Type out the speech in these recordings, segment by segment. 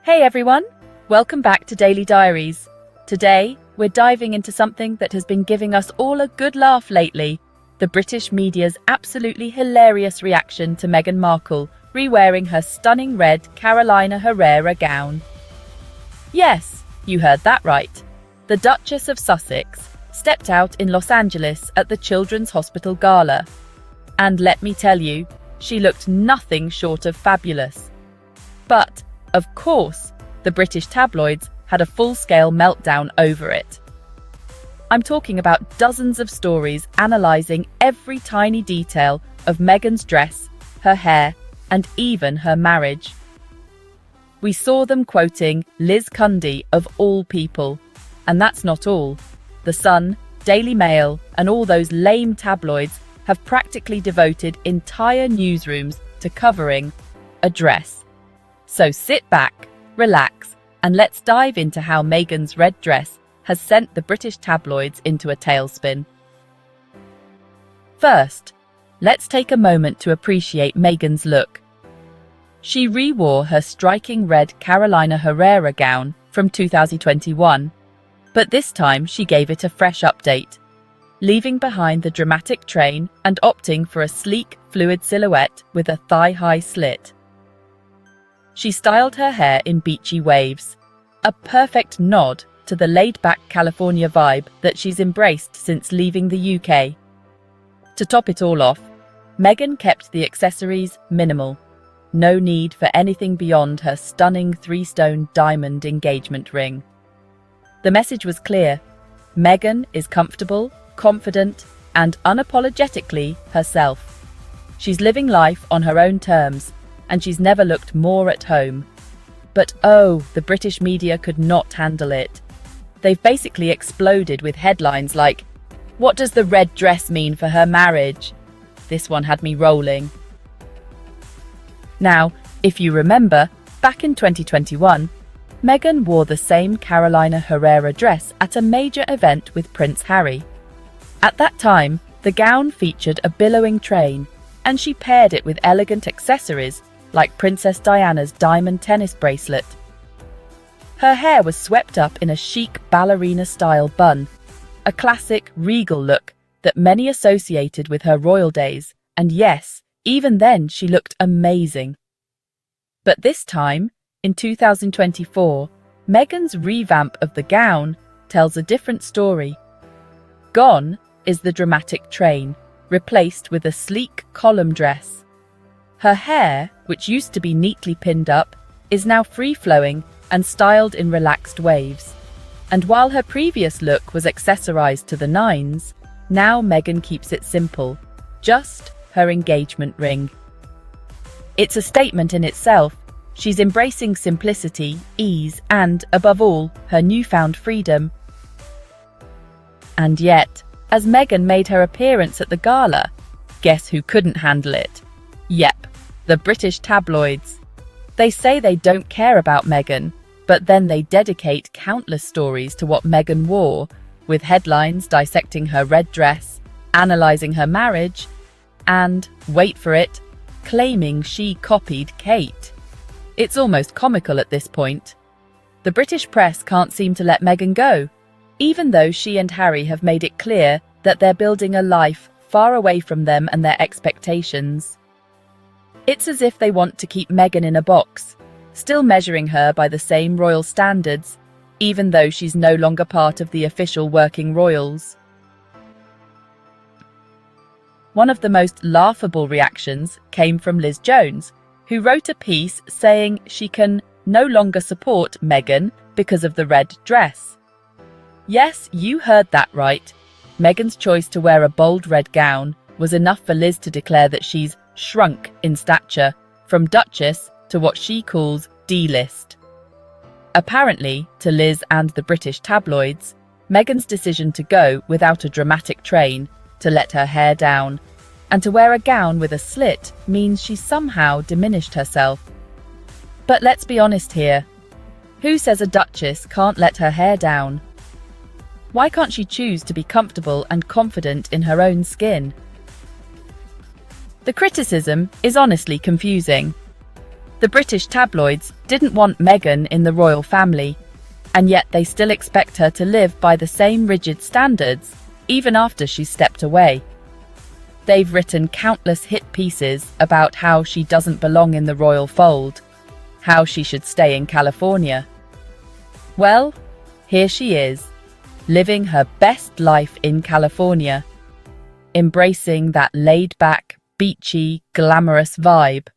Hey everyone, welcome back to Daily Diaries. Today, we're diving into something that has been giving us all a good laugh lately, the British media's absolutely hilarious reaction to Meghan Markle re-wearing her stunning red Carolina Herrera gown. Yes, you heard that right. The Duchess of Sussex stepped out in Los Angeles at the Children's Hospital Gala. And let me tell you, she looked nothing short of fabulous. But of course, the British tabloids had a full-scale meltdown over it. I'm talking about dozens of stories analysing every tiny detail of Meghan's dress, her hair, and even her marriage. We saw them quoting Liz Cundy of all people. And that's not all. The Sun, Daily Mail, and all those lame tabloids have practically devoted entire newsrooms to covering a dress. So sit back, relax, and let's dive into how Meghan's red dress has sent the British tabloids into a tailspin. First, let's take a moment to appreciate Meghan's look. She re-wore her striking red Carolina Herrera gown from 2021, but this time she gave it a fresh update, leaving behind the dramatic train and opting for a sleek, fluid silhouette with a thigh-high slit. She styled her hair in beachy waves, a perfect nod to the laid-back California vibe that she's embraced since leaving the UK. To top it all off, Meghan kept the accessories minimal. No need for anything beyond her stunning 3-stone diamond engagement ring. The message was clear. Meghan is comfortable, confident, and unapologetically herself. She's living life on her own terms, and she's never looked more at home. But oh, the British media could not handle it. They've basically exploded with headlines like, "What does the red dress mean for her marriage?" This one had me rolling. Now, if you remember, back in 2021, Meghan wore the same Carolina Herrera dress at a major event with Prince Harry. At that time, the gown featured a billowing train, and she paired it with elegant accessories like Princess Diana's diamond tennis bracelet. Her hair was swept up in a chic ballerina-style bun, a classic regal look that many associated with her royal days, and yes, even then she looked amazing. But this time, in 2024, Meghan's revamp of the gown tells a different story. Gone is the dramatic train, replaced with a sleek column dress. Her hair, which used to be neatly pinned up, is now free-flowing and styled in relaxed waves. And while her previous look was accessorized to the nines, now Meghan keeps it simple, just her engagement ring. It's a statement in itself. She's embracing simplicity, ease, and, above all, her newfound freedom. And yet, as Meghan made her appearance at the gala, guess who couldn't handle it? Yep, the British tabloids. They say they don't care about Meghan, but then they dedicate countless stories to what Meghan wore, with headlines dissecting her red dress, analysing her marriage, and, wait for it, claiming she copied Kate. It's almost comical at this point. The British press can't seem to let Meghan go, even though she and Harry have made it clear that they're building a life far away from them and their expectations. It's as if they want to keep Meghan in a box, still measuring her by the same royal standards, even though she's no longer part of the official working royals. One of the most laughable reactions came from Liz Jones, who wrote a piece saying she can no longer support Meghan because of the red dress. Yes, you heard that right. Meghan's choice to wear a bold red gown was enough for Liz to declare that she's shrunk in stature, from Duchess to what she calls D-list. Apparently, to Liz and the British tabloids, Meghan's decision to go without a dramatic train, to let her hair down, and to wear a gown with a slit means she somehow diminished herself. But let's be honest here. Who says a duchess can't let her hair down? Why can't she choose to be comfortable and confident in her own skin? The criticism is honestly confusing. The British tabloids didn't want Meghan in the royal family, and yet they still expect her to live by the same rigid standards, even after she's stepped away. They've written countless hit pieces about how she doesn't belong in the royal fold, how she should stay in California. Well, here she is, living her best life in California, embracing that laid-back, beachy, glamorous vibe.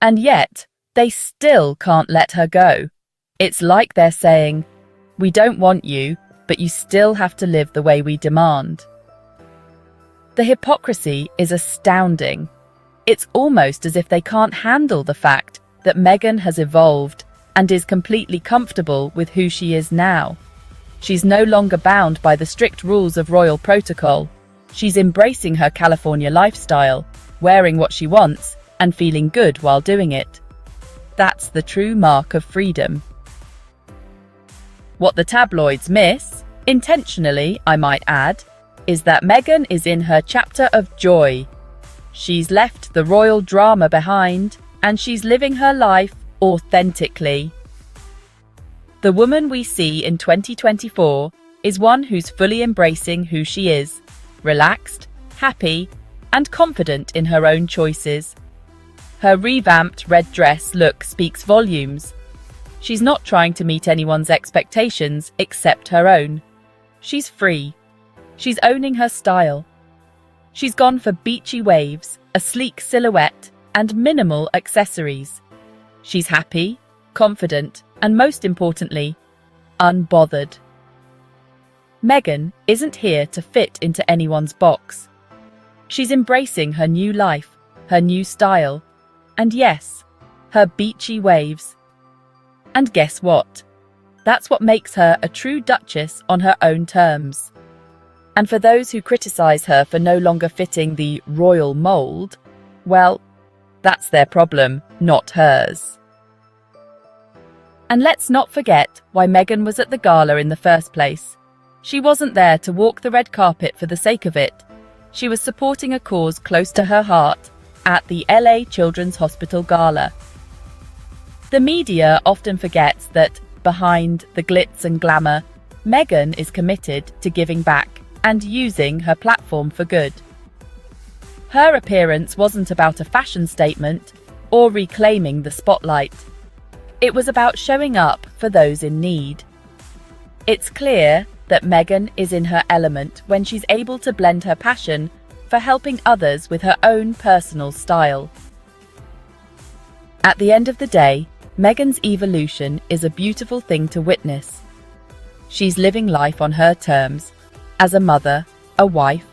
And yet, they still can't let her go. It's like they're saying, "We don't want you, but you still have to live the way we demand." The hypocrisy is astounding. It's almost as if they can't handle the fact that Meghan has evolved and is completely comfortable with who she is now. She's no longer bound by the strict rules of royal protocol. She's embracing her California lifestyle, wearing what she wants, and feeling good while doing it. That's the true mark of freedom. What the tabloids miss, intentionally I might add, is that Meghan is in her chapter of joy. She's left the royal drama behind, and she's living her life authentically. The woman we see in 2024 is one who's fully embracing who she is, relaxed, happy, and confident in her own choices. Her revamped red dress look speaks volumes. She's not trying to meet anyone's expectations except her own. She's free. She's owning her style. She's gone for beachy waves, a sleek silhouette, and minimal accessories. She's happy, confident, and most importantly, unbothered. Meghan isn't here to fit into anyone's box. She's embracing her new life, her new style, and yes, her beachy waves. And guess what? That's what makes her a true duchess on her own terms. And for those who criticize her for no longer fitting the royal mold, well, that's their problem, not hers. And let's not forget why Meghan was at the gala in the first place. She wasn't there to walk the red carpet for the sake of it. She was supporting a cause close to her heart at the LA Children's Hospital Gala. The media often forgets that behind the glitz and glamour, Meghan is committed to giving back and using her platform for good. Her appearance wasn't about a fashion statement or reclaiming the spotlight. It was about showing up for those in need. It's clear that Meghan is in her element when she's able to blend her passion for helping others with her own personal style. At the end of the day, Meghan's evolution is a beautiful thing to witness. She's living life on her terms, as a mother, a wife,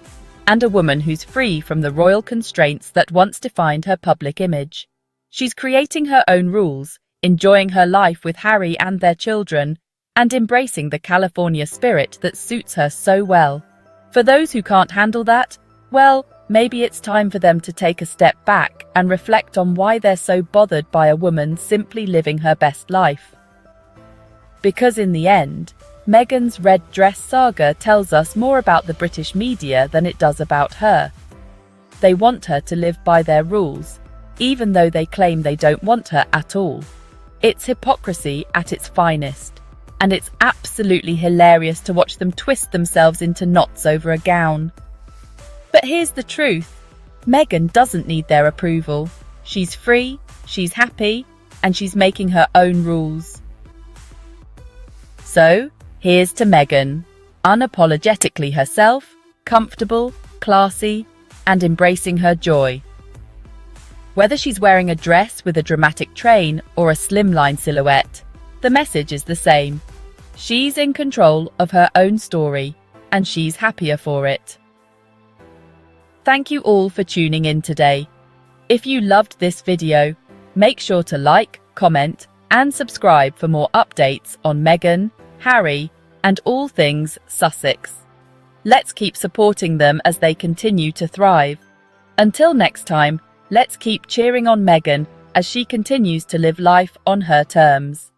and a woman who's free from the royal constraints that once defined her public image. She's creating her own rules, enjoying her life with Harry and their children, and embracing the California spirit that suits her so well. For those who can't handle that, well, maybe it's time for them to take a step back and reflect on why they're so bothered by a woman simply living her best life. Because in the end, Meghan's red dress saga tells us more about the British media than it does about her. They want her to live by their rules, even though they claim they don't want her at all. It's hypocrisy at its finest, and it's absolutely hilarious to watch them twist themselves into knots over a gown. But here's the truth. Meghan doesn't need their approval. She's free, she's happy, and she's making her own rules. So, here's to Meghan, unapologetically herself, comfortable, classy, and embracing her joy. Whether she's wearing a dress with a dramatic train or a slimline silhouette, the message is the same. She's in control of her own story, and she's happier for it. Thank you all for tuning in today. If you loved this video, make sure to like, comment, and subscribe for more updates on Meghan, Harry, and all things Sussex. Let's keep supporting them as they continue to thrive. Until next time, let's keep cheering on Meghan as she continues to live life on her terms.